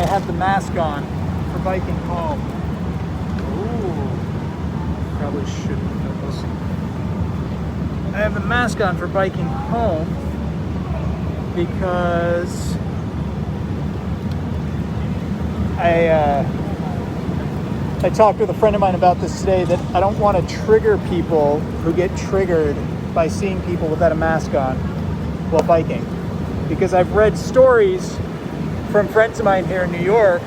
have the mask on for biking home. Ooh, probably shouldn't, but we'll see. I have the mask on for biking home because I talked with a friend of mine about this today, that I don't want to trigger people who get triggered by seeing people without a mask on while biking. Because I've read stories from friends of mine here in New York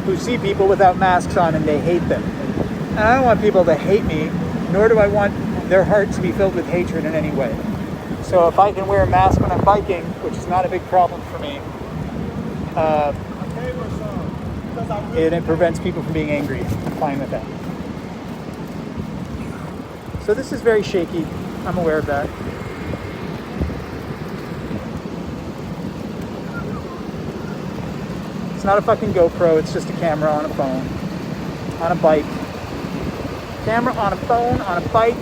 who see people without masks on and they hate them. And I don't want people to hate me, nor do I want their heart to be filled with hatred in any way. So if I can wear a mask when I'm biking, which is not a big problem for me, it prevents people from being angry. I'm fine with that. So this is very shaky. I'm aware of that. It's not a fucking GoPro, it's just a camera on a phone, on a bike. Camera on a phone, on a bike.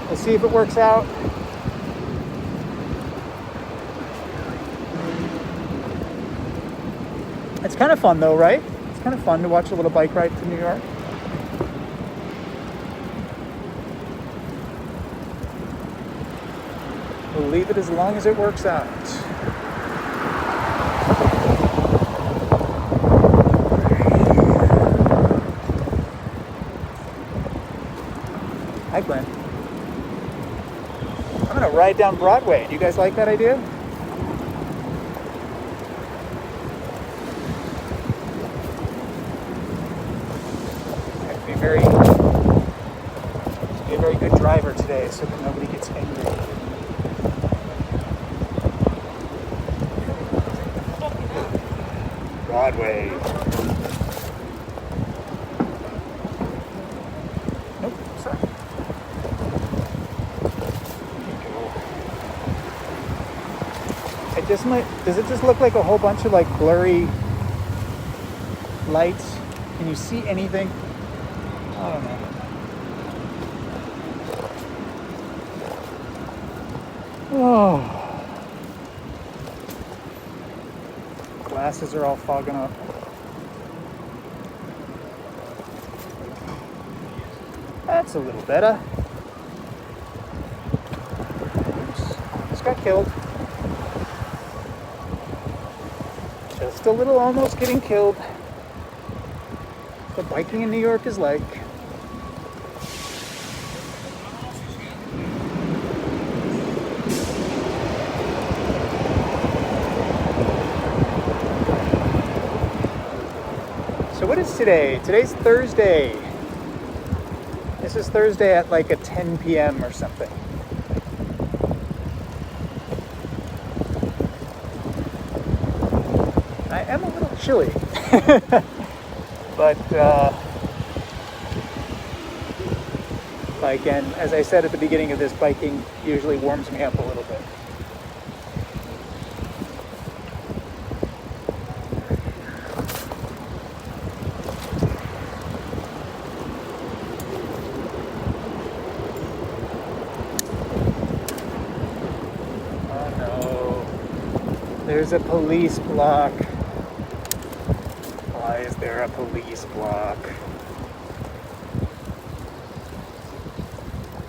We'll see if it works out. It's kind of fun though, right? It's kind of fun to watch a little bike ride to New York. We'll leave it as long as it works out. Hi, Glenn. I'm gonna ride down Broadway. Do you guys like that idea? Be a very good driver today so that nobody gets angry. Broadway. Nope, sorry. Does it just look like a whole bunch of like blurry lights? Can you see anything? I don't know. Oh. Glasses are all fogging up. That's a little better. Oops. Just got killed. Just a little almost getting killed. What biking in New York is like. So what is today? Today's Thursday. This is Thursday at like a 10 p.m. or something. I am a little chilly. But again, as I said at the beginning of this, biking usually warms me up a little bit. Oh no, there's a police block. Why is there a police block?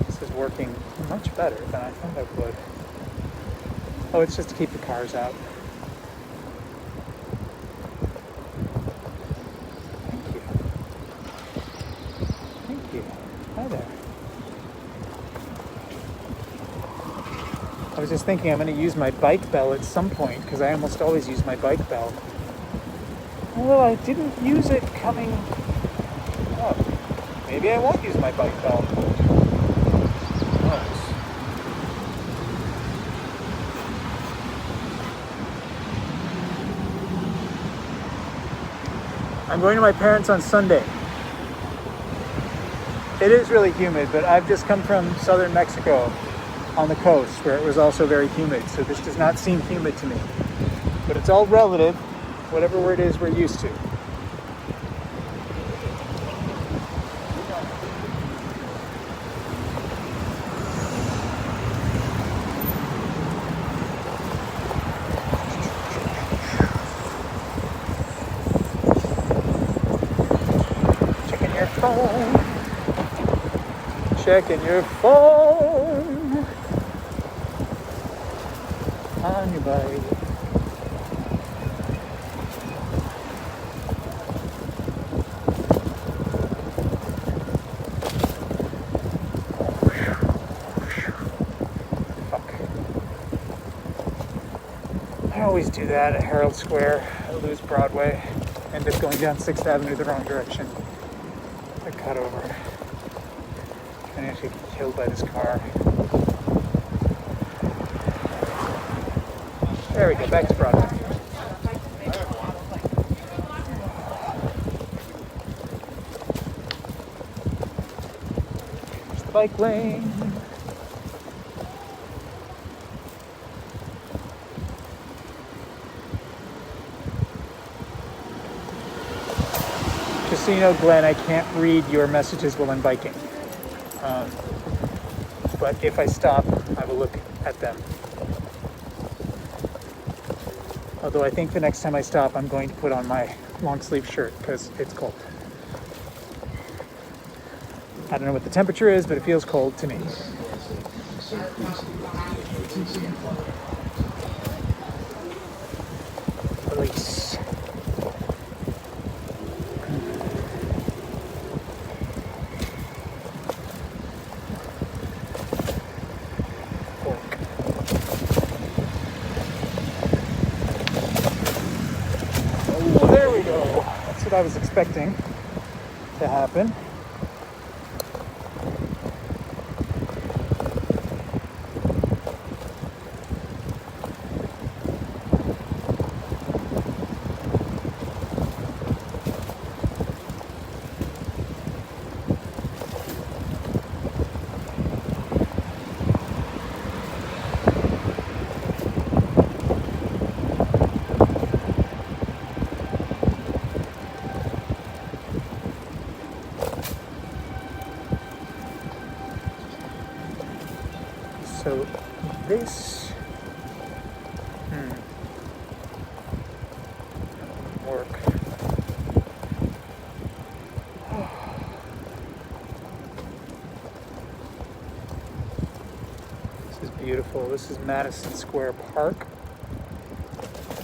This is working much better than I thought it would. Oh, it's just to keep the cars out. Thank you. Thank you. Hi there. I was just thinking I'm going to use my bike bell at some point because I almost always use my bike bell. Although I didn't use it coming up. Maybe I won't use my bike bell. I'm going to my parents on Sunday. It is really humid, but I've just come from southern Mexico on the coast where it was also very humid, so this does not seem humid to me. But it's all relative. Whatever word it is we're used to. phone. Checking your phone on your bike. I always do that at Herald Square. I lose Broadway, end up going down 6th Avenue the wrong direction. I cut over. And actually get killed by this car. There we go, back to Broadway. There's the bike lane. Just so you know, Glenn, I can't read your messages while I'm biking. But if I stop, I will look at them. Although I think the next time I stop, I'm going to put on my long sleeve shirt because it's cold. I don't know what the temperature is, but it feels cold to me. Police. I was expecting to happen. So this work. This is beautiful. This is Madison Square Park.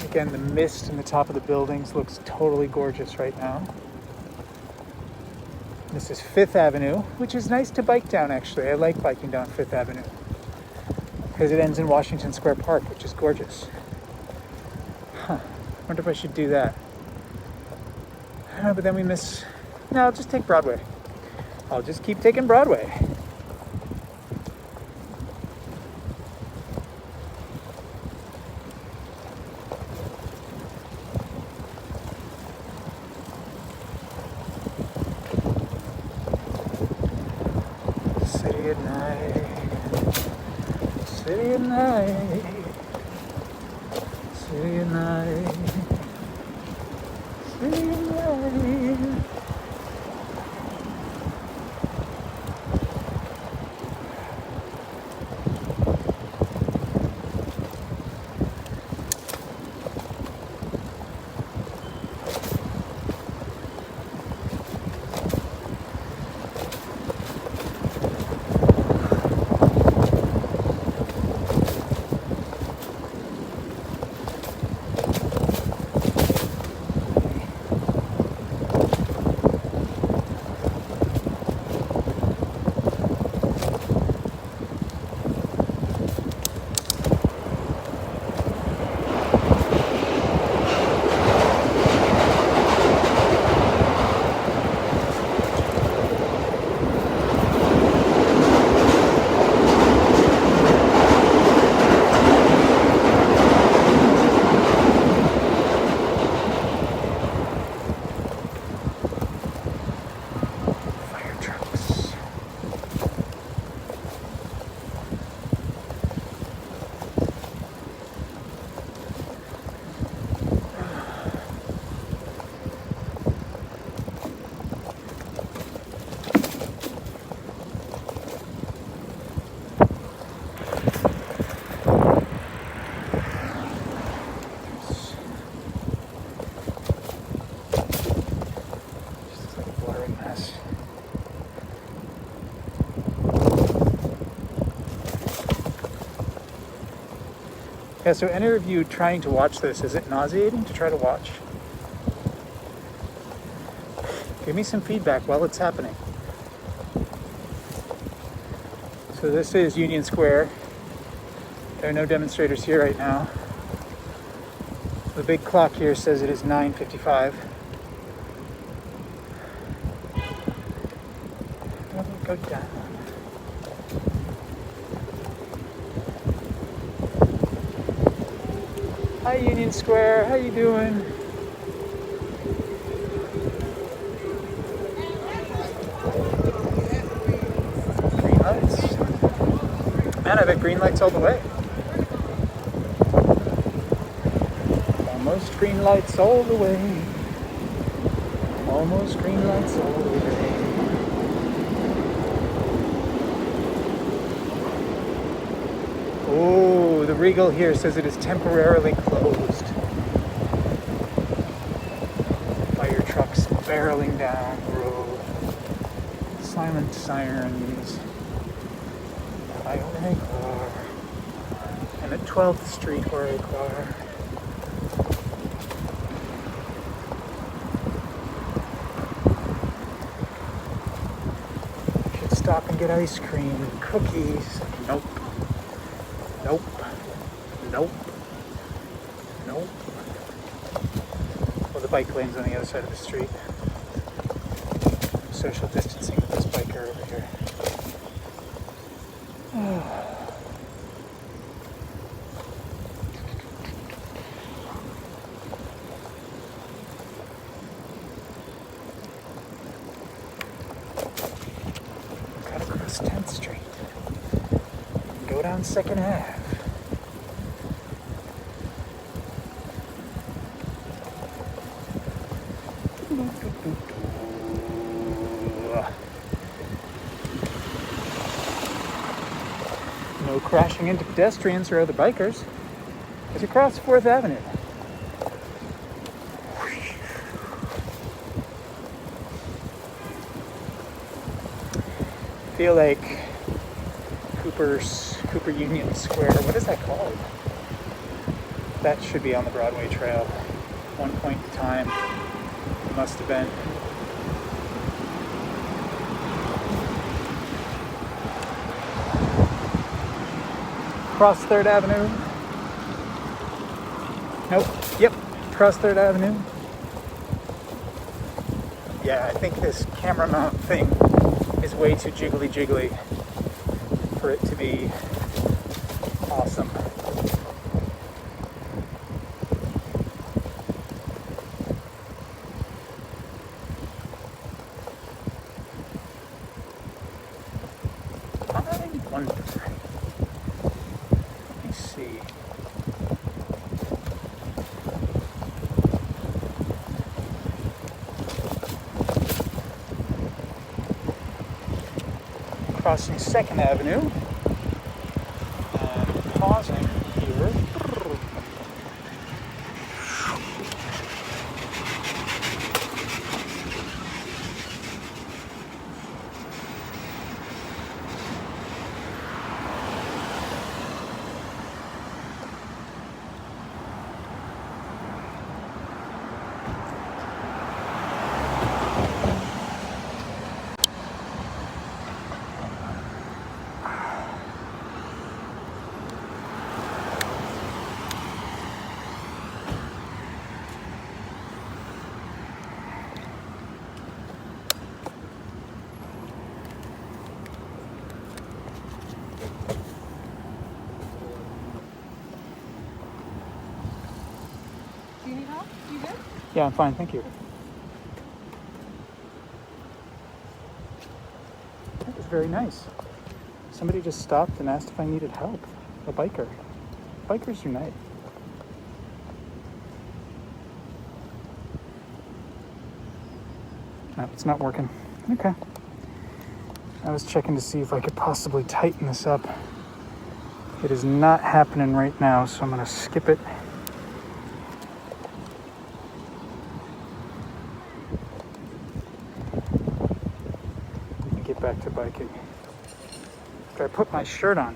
Again, the mist in the top of the buildings looks totally gorgeous right now. This is 5th Avenue, which is nice to bike down actually. I like biking down 5th Avenue. Because it ends in Washington Square Park, which is gorgeous. Huh. Wonder if I should do that. But then we miss... No, I'll just take Broadway. I'll just keep taking Broadway. City at night. City at night, city at night, city at night. Yeah, so any of you trying to watch this, is it nauseating to try to watch? Give me some feedback while it's happening. So this is Union Square. There are no demonstrators here right now. The big clock here says it is 9:55. Go down. Hi Union Square, how you doing? Green lights. Man, I've had green lights all the way. Almost green lights all the way. Almost green lights all the way. Oh, the Regal here says it is temporarily closed. Fire trucks barreling down the road. Silent sirens. Highway car. And a 12th Street highway car. Should stop and get ice cream and cookies. Nope. Nope. Nope. Nope. Well, the bike lane's on the other side of the street. Social distancing with this biker over here. Cut across 10th Street. Go down 2nd Ave. No crashing into pedestrians or other bikers as you cross 4th Avenue. I feel like Cooper Union Square, what is that called? That should be on the Broadway Trail. One point in time, it must have been. Cross 3rd Avenue. Nope. Yep. Cross 3rd Avenue. Yeah, I think this camera mount thing is way too jiggly for it to be awesome. I wonder. Let me see. Crossing 2nd Avenue and pausing here. Do you need help? You good? Yeah, I'm fine, thank you. That was very nice. Somebody just stopped and asked if I needed help. A biker. Bikers unite. No, it's not working. Okay. I was checking to see if I could possibly tighten this up. It is not happening right now, so I'm going to skip it. And get back to biking. After I put my shirt on.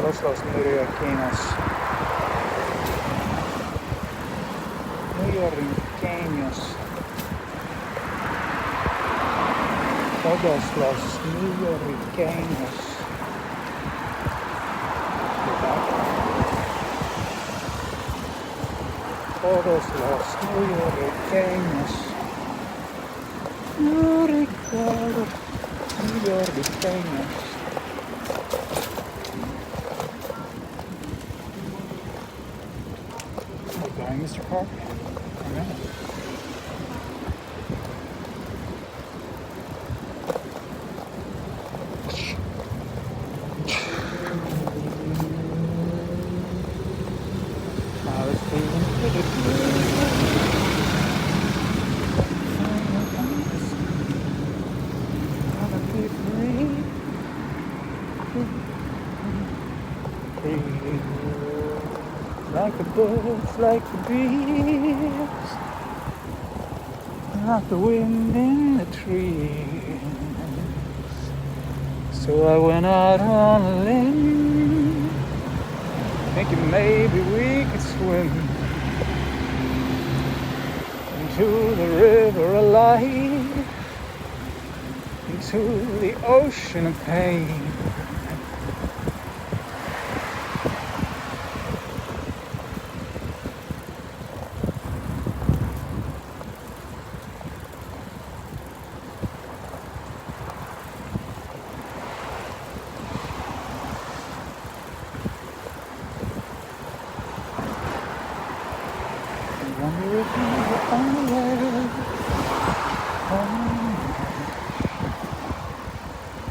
Todos los neoyorquinos. Neoyorquinos. Todos los neoyorquinos. Todos los neoyorquinos. Neoyorquinos. Are you going, Mr. Carr? Amen. Like the birds, like the bees, like the wind in the trees. So I went out on a limb, thinking maybe we could swim into the river of life, into the ocean of pain. Wonder if you were unaware.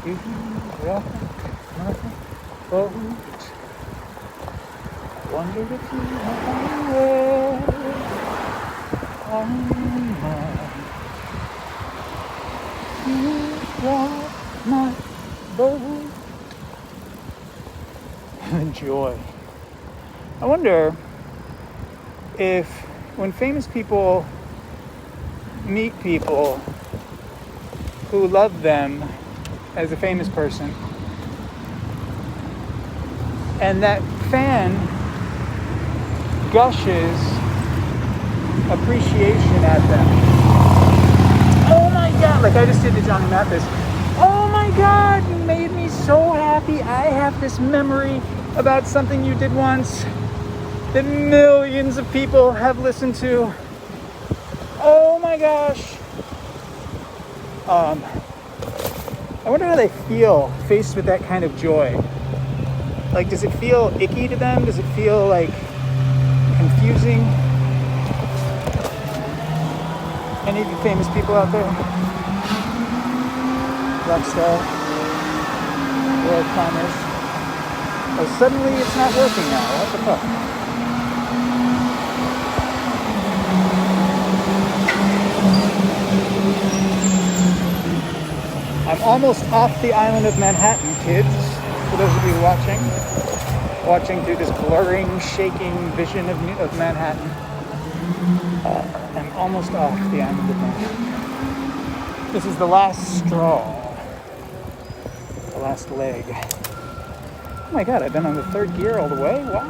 You rock my boat. Wonder if you were unaware. You rock my boat. Joy. I wonder if when famous people meet people who love them as a famous person, and that fan gushes appreciation at them. Oh my God, like I just did to Johnny Mathis. Oh my God, you made me so happy. I have this memory about something you did once that millions of people have listened to. Oh my gosh. I wonder how they feel faced with that kind of joy. Like, does it feel icky to them? Does it feel like confusing? Any of you famous people out there? Rockstar, world climbers. Oh, suddenly it's not working now. What the fuck? I'm almost off the island of Manhattan, kids. For those of you watching through this blurring, shaking vision of Manhattan. I'm almost off the island of Manhattan. This is the last straw. The last leg. Oh my God, I've been on the third gear all the way? Wow.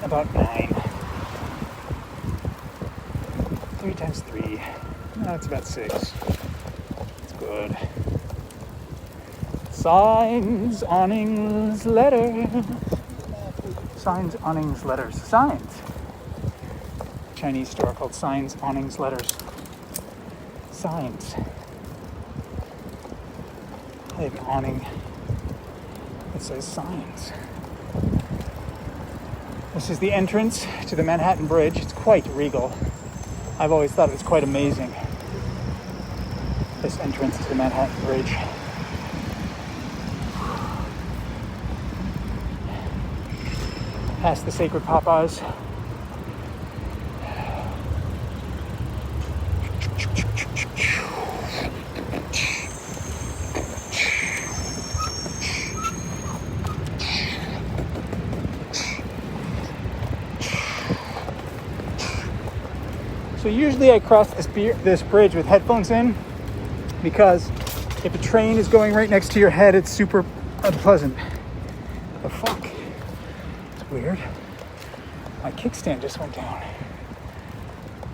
About 9. 3 times 3. No, it's about 6. It's good. Signs, awnings, letters. Signs, awnings, letters. Signs. Chinese store called Signs, Awnings, Letters. Signs. I have an awning that says signs. This is the entrance to the Manhattan Bridge. It's quite regal. I've always thought it was quite amazing, this entrance to the Manhattan Bridge. Past the Sacred Popeyes. So usually I cross this bridge with headphones in, because if a train is going right next to your head, it's super unpleasant. The fuck? It's weird. My kickstand just went down.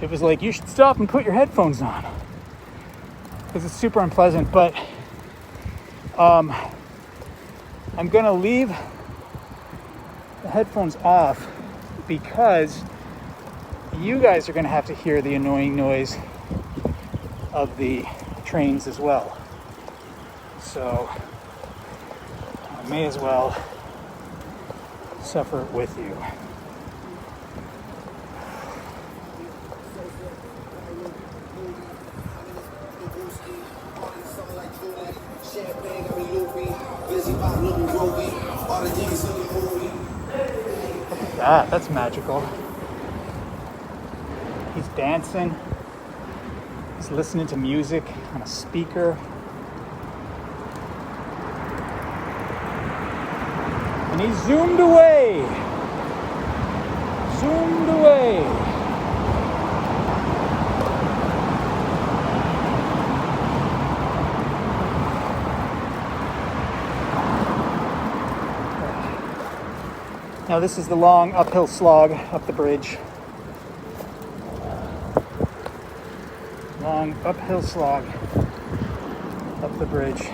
It was like, you should stop and put your headphones on. Because it's super unpleasant, but I'm gonna leave the headphones off because you guys are gonna have to hear the annoying noise of the trains as well. So I may as well suffer with you. Look at that, that's magical. He's dancing. He's listening to music on a speaker. And he zoomed away. Zoomed away. Now this is the long uphill slog up the bridge. Long uphill slog up the bridge.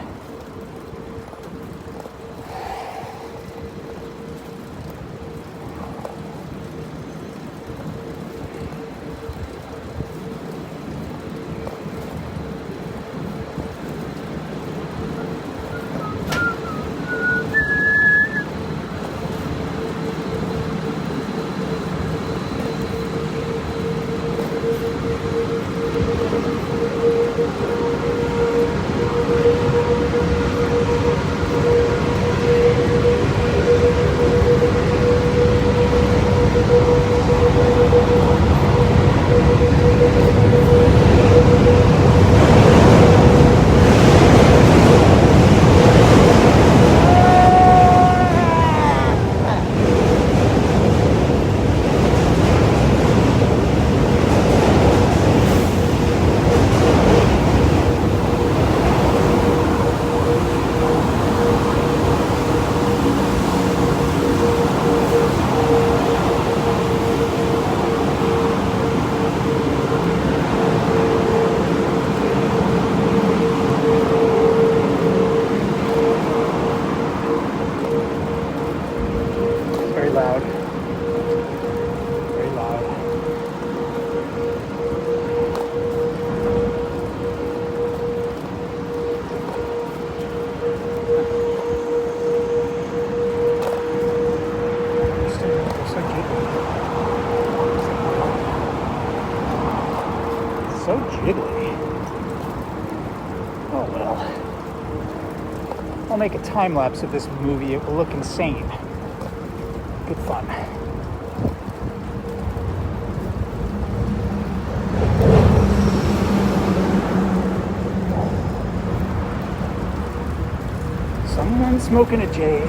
So jiggly. Oh well. I'll make a time lapse of this movie. It will look insane. Good fun. Someone smoking a J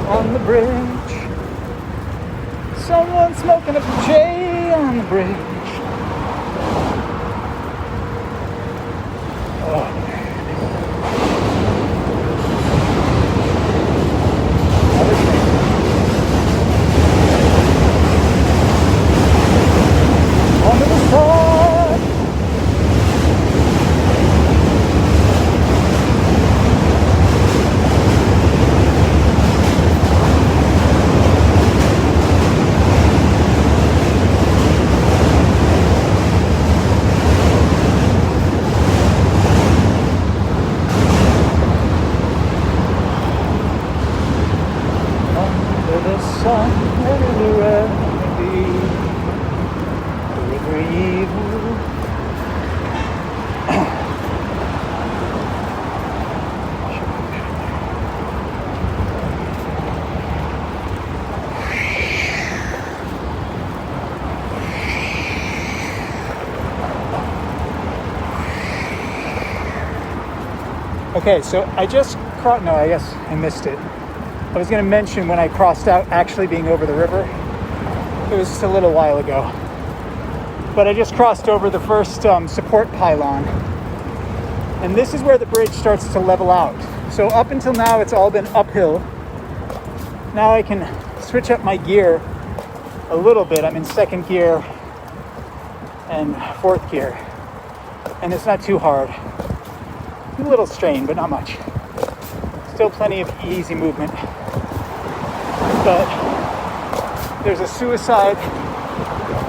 on the bridge. Someone smoking a J on the bridge. Okay, so I just crossed, no, I guess I missed it. I was going to mention when I crossed out actually being over the river. It was just a little while ago. But I just crossed over the first support pylon. And this is where the bridge starts to level out. So up until now, it's all been uphill. Now I can switch up my gear a little bit. I'm in second gear and fourth gear. And it's not too hard. A little strain, but not much. Still plenty of easy movement. But there's a suicide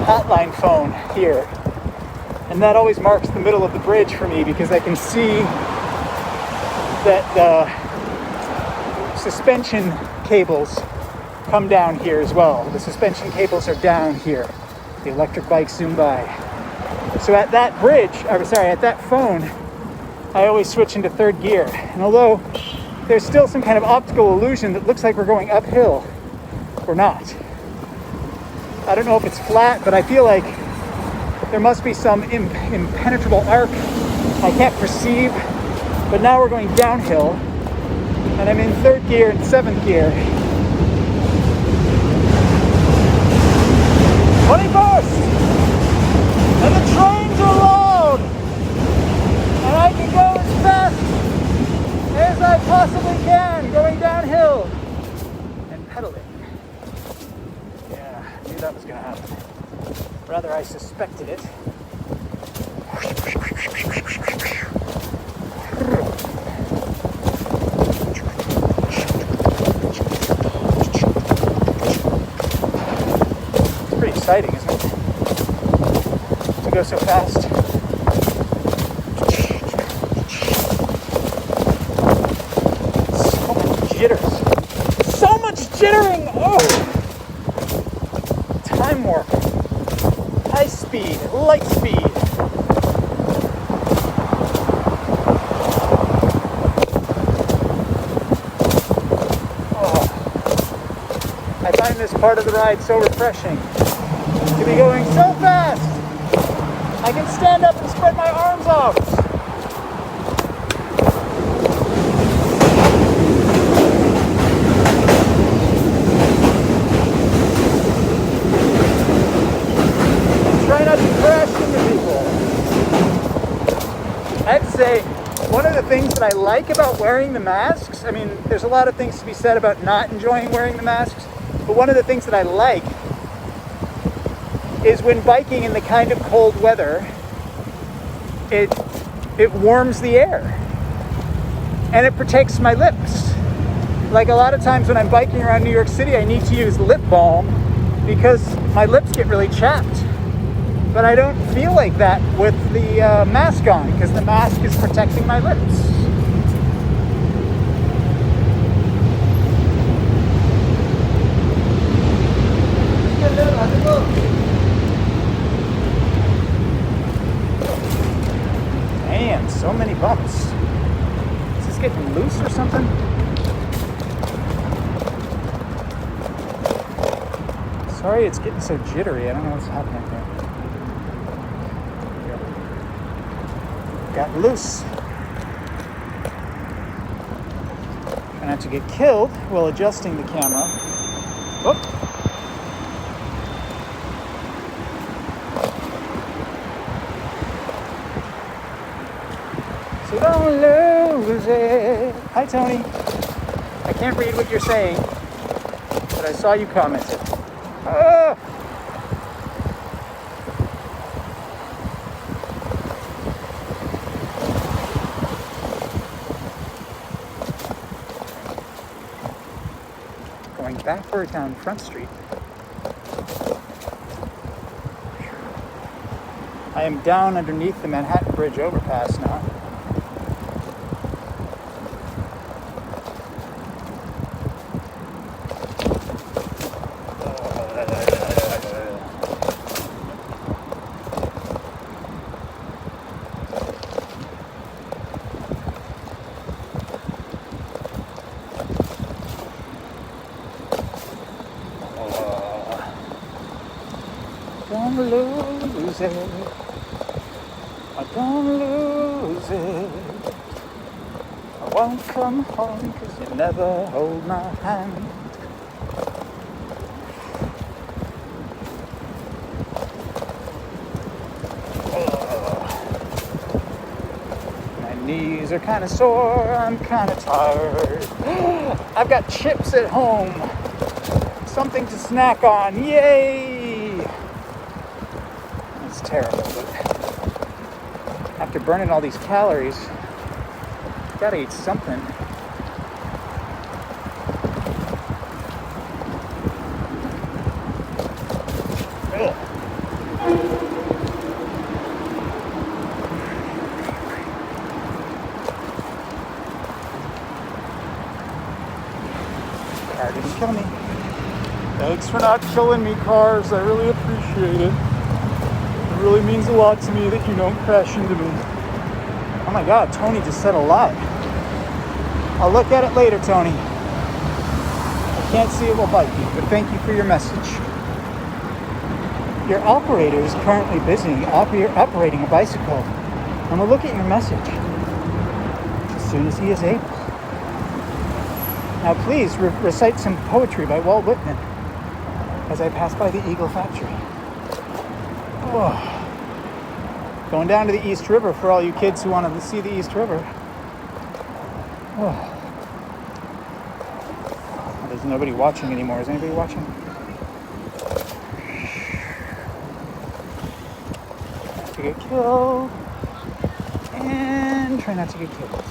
hotline phone here. And that always marks the middle of the bridge for me because I can see that the suspension cables come down here as well. The suspension cables are down here. The electric bikes zoom by. So at that at that phone, I always switch into third gear. And although there's still some kind of optical illusion that looks like we're going uphill, we're not. I don't know if it's flat, but I feel like there must be some impenetrable arc I can't perceive. But now we're going downhill, and I'm in third gear and seventh gear. 21st! And the trains are loud! And I can go as fast as I possibly can, going downhill and pedaling. Yeah, I knew that was going to happen. Rather, I suspected it. It's pretty exciting, isn't it? To go so fast. So much jitters. So much jittering! Oh! Time warp. High speed, light speed. Oh. I find this part of the ride so refreshing. To be going so fast. I can stand up and spread my arms out. Try not to crash into people. I have to say, one of the things that I like about wearing the masks, I mean, there's a lot of things to be said about not enjoying wearing the masks, but one of the things that I like is when biking in the kind of cold weather, it warms the air and it protects my lips. Like a lot of times when I'm biking around New York City, I need to use lip balm because my lips get really chapped. But I don't feel like that with the mask on because the mask is protecting my lips. Man, so many bumps. Is this getting loose or something? Sorry, it's getting so jittery. I don't know what's happening here. Got loose. Try not to get killed while adjusting the camera. Whoop. So don't lose it. Hi, Tony. I can't read what you're saying, but I saw you commented. Oh! Going backward down Front Street. I am down underneath the Manhattan Bridge overpass now. Don't lose it. I don't lose it. I won't come home 'cause you never hold my hand. I need knees are kind of sore. I'm kind of tired. I've got chips at home. Something to snack on. Yay! It's terrible, but after burning all these calories, gotta eat something. Ugh. Car didn't kill me. Thanks for not killing me, cars. I really appreciate it. It really means a lot to me that you don't crash into me. Oh my God, Tony just said a lot. I'll look at it later, Tony. I can't see it will bite you, but thank you for your message. Your operator is currently busy operating a bicycle, and will look at your message as soon as he is able. Now please recite some poetry by Walt Whitman as I pass by the Eagle Factory. Oh. Going down to the East River for all you kids who want to see the East River. Oh. There's nobody watching anymore. Is anybody watching? Not to get killed. And try not to get killed.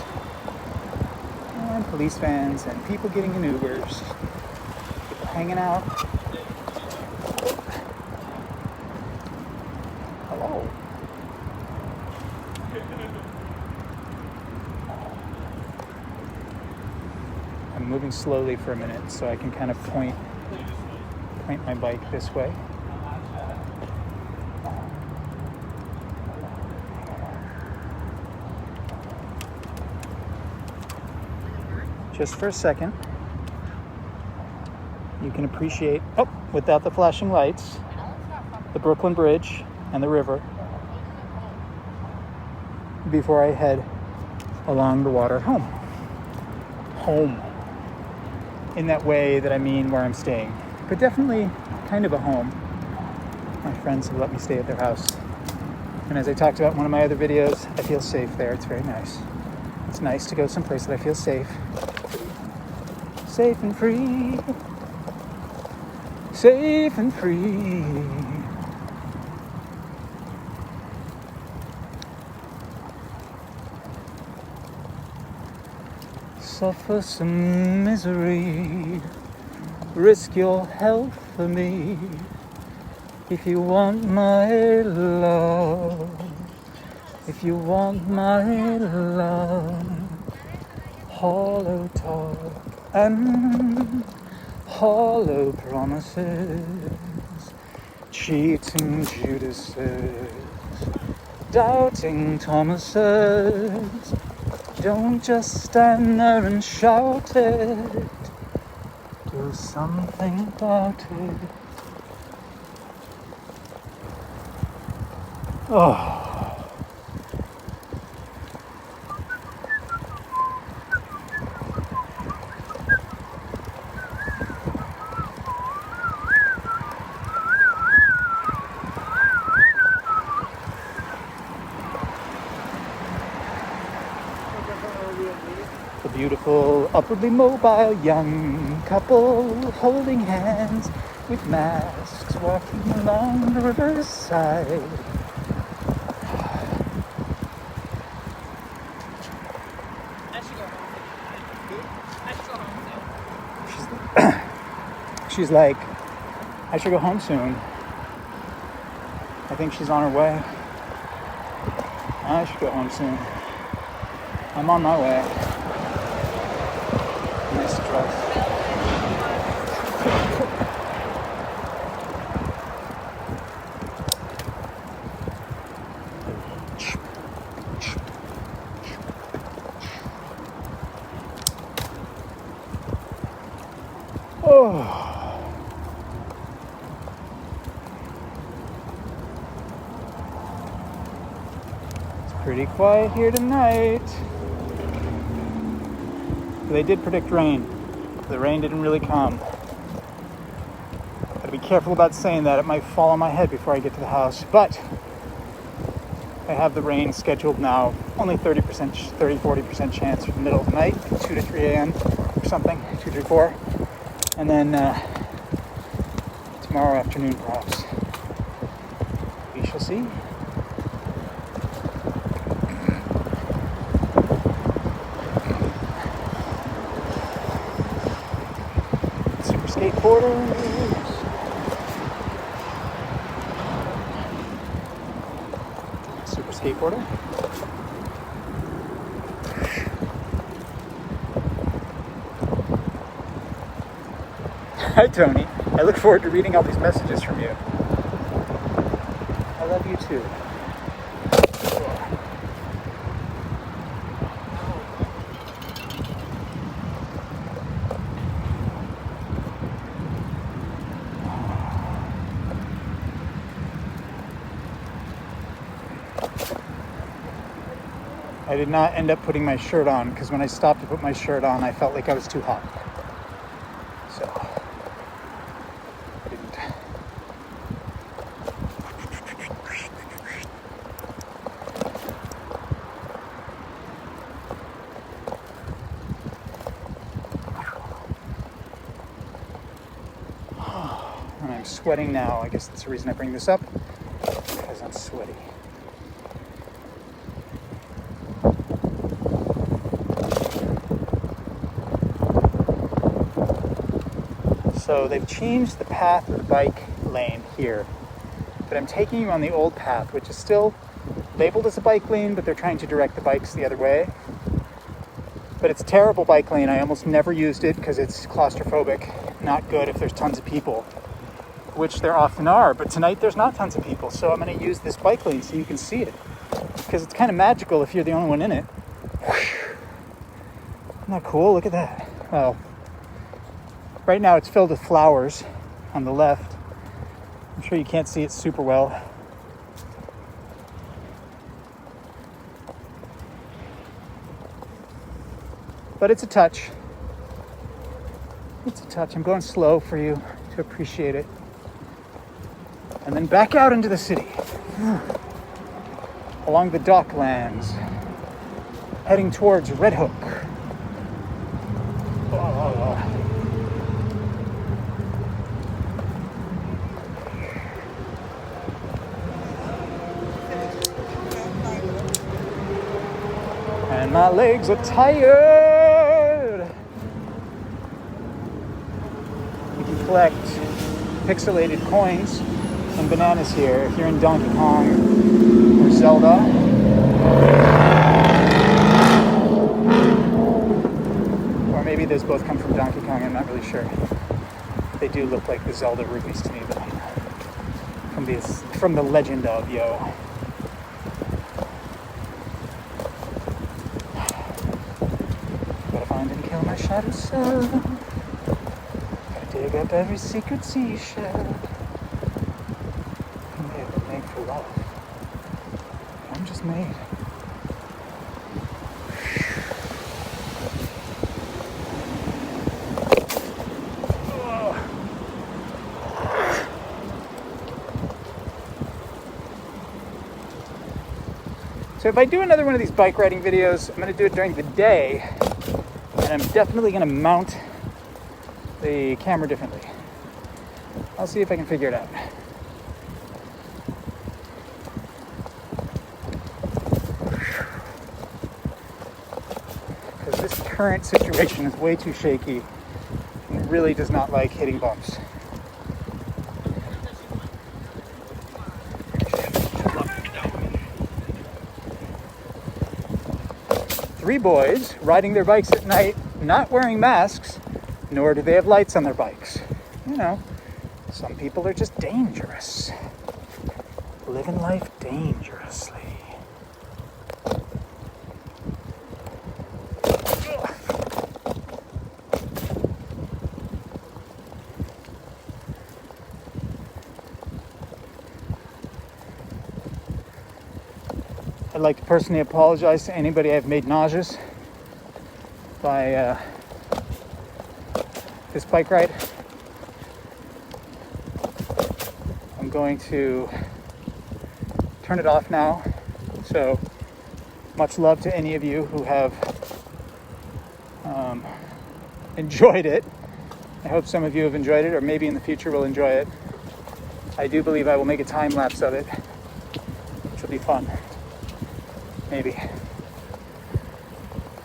And police vans and people getting in Ubers. People hanging out. Hello. I'm moving slowly for a minute so I can kind of point my bike this way. Just for a second, you can appreciate, without the flashing lights, the Brooklyn Bridge and the river before I head along the water home. Home. In that way that I mean where I'm staying. But definitely kind of a home. My friends have let me stay at their house. And as I talked about in one of my other videos, I feel safe there. It's very nice. It's nice to go someplace that I feel safe. Safe and free. Safe and free. Suffer some misery, risk your health for me, if you want my love, if you want my love. Hollow talk and hollow promises, cheating Judases, doubting Thomases. Don't just stand there and shout it. Do something about it. Oh. The beautiful, upwardly mobile young couple holding hands with masks walking along the riverside. I should go home. She's like, I should go home soon. I think she's on her way. I should go home soon. I'm on my way. Nice dress. Oh. It's pretty quiet here tonight. They did predict rain. The rain didn't really come. Gotta be careful about saying that. It might fall on my head before I get to the house. But I have the rain scheduled now, only 40% chance for the middle of the night, like 2 to 3 a.m. or something, 2, 3, 4. And then tomorrow afternoon, perhaps. We shall see. Super skateboarders. Super skateboarder. Hi, Tony. I look forward to reading all these messages from you. I love you too. I did not end up putting my shirt on because when I stopped to put my shirt on, I felt like I was too hot. So, I didn't. And I'm sweating now. I guess that's the reason I bring this up, because I'm sweaty. So they've changed the path of the bike lane here, but I'm taking you on the old path, which is still labeled as a bike lane, but they're trying to direct the bikes the other way. But it's a terrible bike lane. I almost never used it because it's claustrophobic, not good if there's tons of people, which there often are. But tonight there's not tons of people, so I'm going to use this bike lane so you can see it, because it's kind of magical if you're the only one in it. Isn't that cool? Look at that. Well, right now it's filled with flowers on the left. I'm sure you can't see it super well. But it's a touch. It's a touch. I'm going slow for you to appreciate it. And then back out into the city. Along the docklands. Heading towards Red Hook. And my legs are tired. You can collect pixelated coins and bananas here if you're in Donkey Kong or Zelda. Or maybe those both come from Donkey Kong, I'm not really sure. They do look like the Zelda rupees to me, but from the Legend of Yo. Find and kill my shadow self. Gotta dig up every secret seashell. I'm made for love. I'm just made. So if I do another one of these bike riding videos, I'm going to do it during the day. And I'm definitely going to mount the camera differently. I'll see if I can figure it out. Because this current situation is way too shaky and it really does not like hitting bumps. Three boys riding their bikes at night, not wearing masks, nor do they have lights on their bikes. You know, some people are just dangerous. Living life dangerously. I'd like to personally apologize to anybody I've made nauseous by this bike ride. I'm going to turn it off now So much love to any of you who have enjoyed it. I hope some of you have enjoyed it, or maybe in the future will enjoy it. I do believe I will make a time lapse of it, which will be fun. Maybe.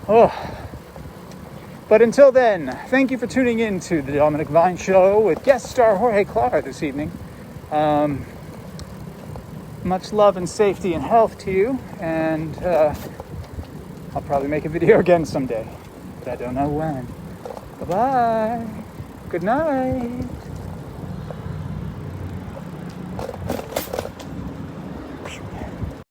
Oh. But until then, thank you for tuning in to the Dominic Vine Show with guest star Jorge Clara this evening. Much love and safety and health to you, and I'll probably make a video again someday, but I don't know when. Bye-bye. Good night.